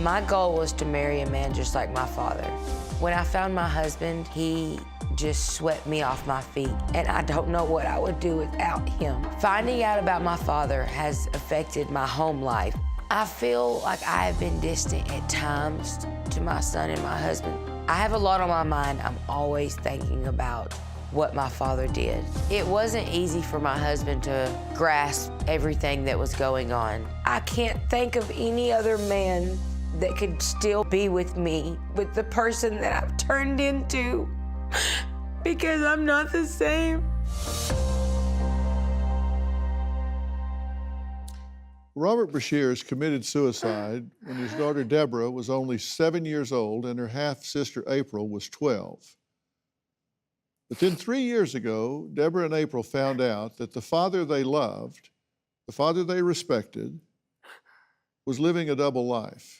My goal was to marry a man just like my father. When I found my husband, he just swept me off my feet, and I don't know what I would do without him. Finding out about my father has affected my home life. I feel like I have been distant at times to my son and my husband. I have a lot on my mind. I'm always thinking about what my father did. It wasn't easy for my husband to grasp everything that was going on. I can't think of any other man that could still be with me, with the person that I've turned into, because I'm not the same. Robert Brashers committed suicide when his daughter Deborah was only 7 years old and her half-sister April was 12. But then 3 years ago, Deborah and April found out that the father they loved, the father they respected, was living a double life.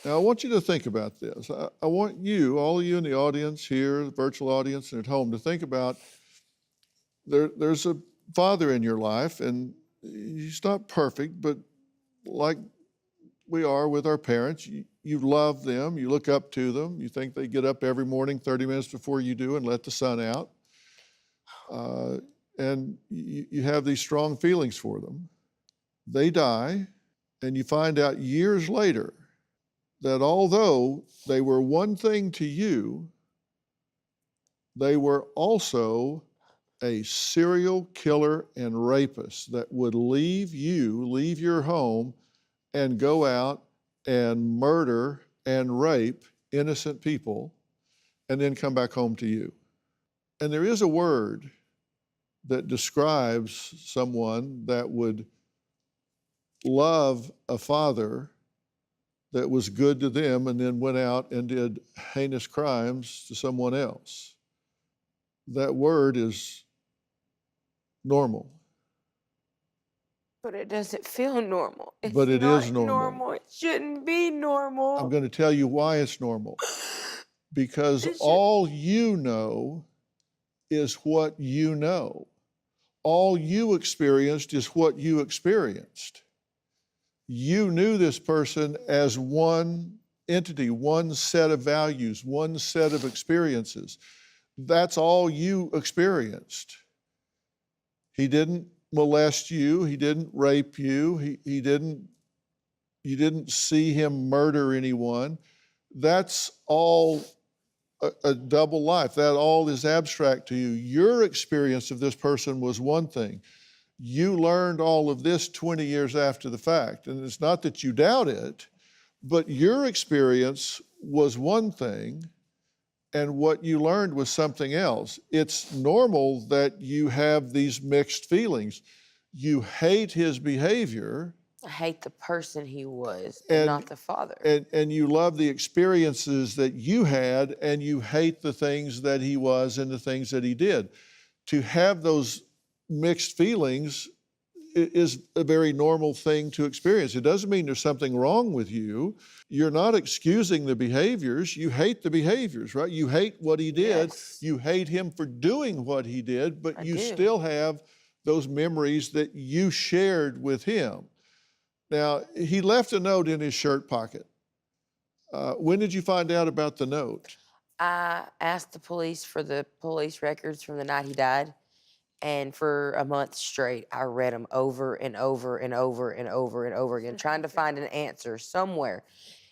Now, I want you to think about this. I want you, all of you in the audience here, the virtual audience and at home, to think about there's a father in your life, and he's not perfect, but like we are with our parents, you love them, you look up to them, you think they get up every morning 30 minutes before you do and let the sun out. And you have these strong feelings for them. They die, and you find out years later that although they were one thing to you, they were also a serial killer and rapist that would leave your home, and go out and murder and rape innocent people and then come back home to you. And there is a word that describes someone that would love a father that was good to them and then went out and did heinous crimes to someone else. That word is normal. But it doesn't feel normal. But it is normal. It shouldn't be normal. I'm going to tell you why it's normal. Because all you know is what you know. All you experienced is what you experienced. You knew this person as one entity, one set of values, one set of experiences. That's all you experienced. He didn't molest you, he didn't rape you, you didn't see him murder anyone. That's all a double life. That all is abstract to you. Your experience of this person was one thing. You learned all of this 20 years after the fact. And it's not that you doubt it, but your experience was one thing, and what you learned was something else. It's normal that you have these mixed feelings. You hate his behavior. I hate the person he was, and not the father. And you love the experiences that you had, and you hate the things that he was and the things that he did. To have those mixed feelings is a very normal thing to experience. It doesn't mean there's something wrong with you. You're not excusing the behaviors. You hate the behaviors, right? You hate what he did. Yes. You hate him for doing what he did, but you still have those memories that you shared with him. Now, he left a note in his shirt pocket. When did you find out about the note? I asked the police for the police records from the night he died. And for a month straight, I read them over and over and over and over and over again, trying to find an answer somewhere.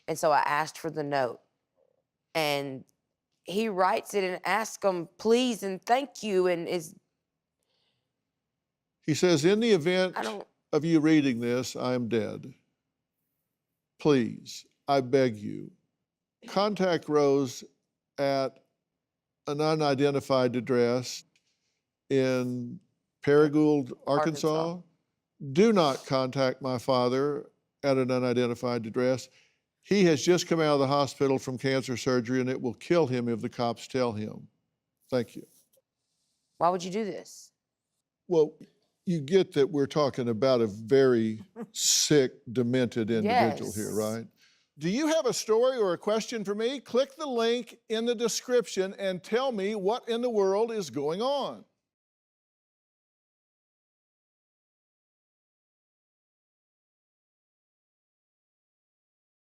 And so I asked for the note. And he writes it and asks them, please and thank you, and is... He says, in the event of you reading this, I am dead. Please, I beg you, contact Rose at an unidentified address in Paragould, Arkansas. Do not contact my father at an unidentified address. He has just come out of the hospital from cancer surgery, and it will kill him if the cops tell him. Thank you. Why would you do this? Well, you get that we're talking about a very sick, demented individual here, right? Do you have a story or a question for me? Click the link in the description and tell me what in the world is going on.